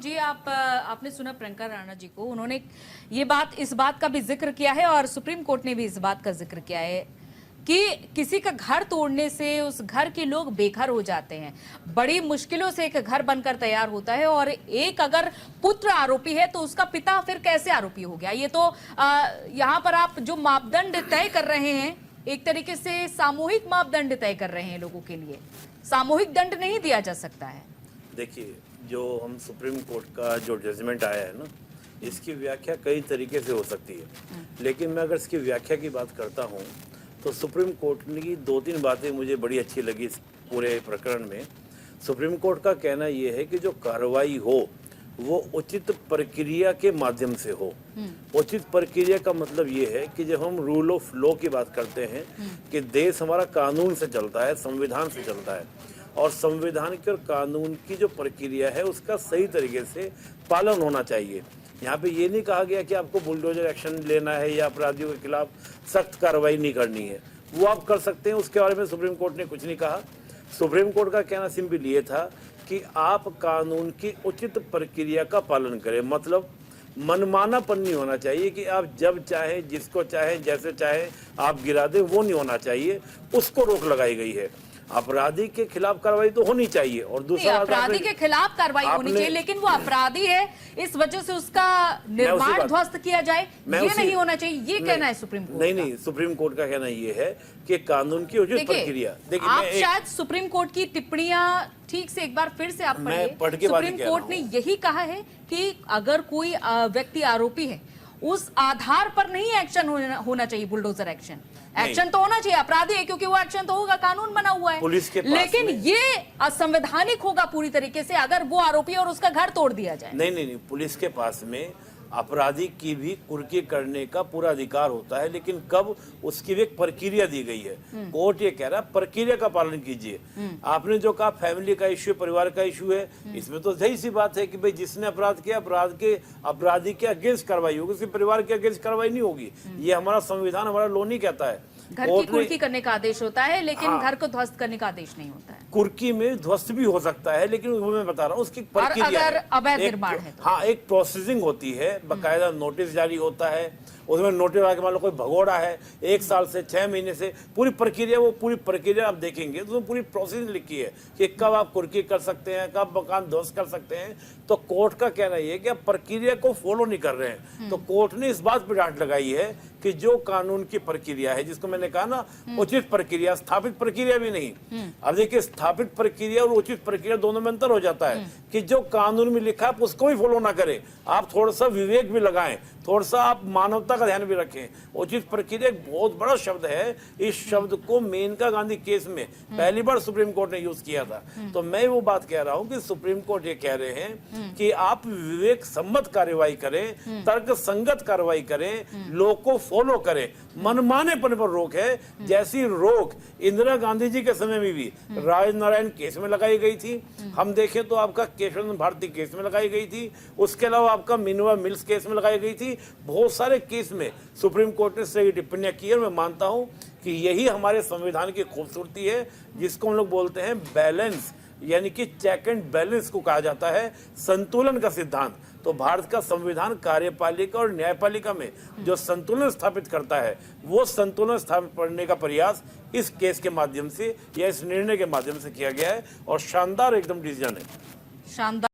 जी, आपने सुना प्रियंका राणा जी को, उन्होंने इस बात का भी जिक्र किया है और सुप्रीम कोर्ट ने भी इस बात का जिक्र किया है कि किसी का घर तोड़ने से उस घर के लोग बेघर हो जाते हैं। बड़ी मुश्किलों से एक घर बनकर तैयार होता है और एक अगर पुत्र आरोपी है तो उसका पिता फिर कैसे आरोपी हो गया। ये तो यहाँ पर आप जो मापदंड तय कर रहे हैं, एक तरीके से सामूहिक मापदंड तय कर रहे हैं लोगों के लिए, सामूहिक दंड नहीं दिया जा सकता है। देखिए, जो हम सुप्रीम कोर्ट का जो जजमेंट आया है ना, इसकी व्याख्या कई तरीके से हो सकती है, लेकिन मैं अगर इसकी व्याख्या की बात करता हूँ तो सुप्रीम कोर्ट की 2-3 बातें मुझे बड़ी अच्छी लगी इस पूरे प्रकरण में। सुप्रीम कोर्ट का कहना यह है कि जो कार्रवाई हो वो उचित प्रक्रिया के माध्यम से हो। उचित प्रक्रिया का मतलब ये है कि जब हम रूल ऑफ लॉ की बात करते हैं कि देश हमारा कानून से चलता है, संविधान से चलता है, और संविधान की और कानून की जो प्रक्रिया है उसका सही तरीके से पालन होना चाहिए। यहाँ पे ये नहीं कहा गया कि आपको बुलडोजर एक्शन लेना है या अपराधियों के खिलाफ सख्त कार्रवाई नहीं करनी है, वो आप कर सकते हैं, उसके बारे में सुप्रीम कोर्ट ने कुछ नहीं कहा। सुप्रीम कोर्ट का कहना सिंपल ये था कि आप कानून की उचित प्रक्रिया का पालन करें, मतलब मनमानापन नहीं होना चाहिए कि आप जब चाहे, जिसको चाहे, जैसे चाहे आप गिरा दें, वो नहीं होना चाहिए, उसको रोक लगाई गई है। अपराधी के खिलाफ कार्रवाई तो होनी चाहिए, और दूसरा अपराधी के खिलाफ कार्रवाई होनी चाहिए, लेकिन वो अपराधी है इस वजह से उसका निर्माण ध्वस्त किया जाए, ये नहीं होना चाहिए, ये कहना है सुप्रीम कोर्ट। नहीं, सुप्रीम कोर्ट का कहना ये है कि कानून की उचित प्रक्रिया। देखिए, आप शायद सुप्रीम कोर्ट की टिप्पणियां ठीक से एक बार फिर से आप पढ़िए। सुप्रीम कोर्ट ने यही कहा है कि अगर कोई व्यक्ति आरोपी है, उस आधार पर नहीं एक्शन होना चाहिए, बुलडोजर एक्शन तो होना चाहिए, अपराधी है क्योंकि वो एक्शन तो होगा, कानून बना हुआ है पुलिस के पास, लेकिन ये असंवैधानिक होगा पूरी तरीके से अगर वो आरोपी और उसका घर तोड़ दिया जाए। नहीं, पुलिस के पास में अपराधी की भी कुर्की करने का पूरा अधिकार होता है, लेकिन कब, उसकी भी एक प्रक्रिया दी गई है। कोर्ट ये कह रहा है प्रक्रिया का पालन कीजिए। आपने जो कहा फैमिली का इश्यू, परिवार का इश्यू है, इसमें तो सही सी बात है कि भाई जिसने अपराध किया, अपराधी के अगेंस्ट कार्रवाई होगी, उसके परिवार के अगेंस्ट कार्रवाई नहीं होगी। ये हमारा संविधान, हमारा लॉ नहीं कहता है। घर की कुर्की करने का आदेश होता है, लेकिन घर को ध्वस्त करने का आदेश नहीं होता है। कुर्की में ध्वस्त भी हो सकता है, लेकिन वो मैं बता रहा हूँ उसकी प्रक्रिया है। अगर अवैध निर्माण है तो हाँ, एक प्रोसेसिंग होती है, बकायदा नोटिस जारी होता है, उसमें नोटिस आके मान लो कोई भगोड़ा है 1 साल से 6 महीने से, पूरी प्रक्रिया, वो पूरी प्रक्रिया आप देखेंगे तो पूरी प्रोसेस लिखी है कि कब आप कुर्की कर सकते हैं, कब मकान ध्वस्त कर सकते हैं। तो कोर्ट का कहना यह है कि आप प्रक्रिया को फॉलो नहीं कर रहे हैं। तो कोर्ट ने इस बात पर डांट लगाई है कि जो कानून की प्रक्रिया है, जिसको मैंने कहा ना उचित प्रक्रिया, स्थापित प्रक्रिया भी नहीं। अब देखिए, स्थापित प्रक्रिया और उचित प्रक्रिया दोनों में अंतर हो जाता है कि जो कानून में लिखा है उसको भी फॉलो ना करें, आप थोड़ा सा विवेक भी लगाएं, थोड़ा सा आप मानवता का ध्यान भी रखें। उचित प्रक्रिया एक बहुत बड़ा शब्द है, इस शब्द को मेनका गांधी केस में पहली बार सुप्रीम कोर्ट ने यूज किया था। तो मैं वो बात कह रहा हूं कि सुप्रीम कोर्ट ये कह रहे हैं कि आप विवेक सम्मत कार्रवाई करें, तर्क संगत कार्रवाई करें, लोग को फॉलो करें, मनमानेपन पर रोक है। जैसी रोक इंदिरा गांधी जी के समय में भी राजनारायण केस में लगाई गई थी, हम देखें तो आपका केशव भारती केस में लगाई गई थी, उसके अलावा आपका मिनवा मिल्स केस में लगाई गई थी। बहुत सारे केस में सुप्रीम कोर्ट ने सही टिप्पणियां की, और मैं मानता हूं कि यही हमारे संविधान की खूबसूरती है, जिसको हम लोग बोलते हैं बैलेंस, यानी कि चेक एंड बैलेंस को कहा जाता है, संतुलन का सिद्धांत। तो भारत का संविधान कार्यपालिका और न्यायपालिका में जो संतुलन स्थापित करता है, वो संतुलन स्थापित करने का प्रयास इस केस के माध्यम से या इस निर्णय के माध्यम से किया गया है, और शानदार एकदम डिसीजन है, शानदार।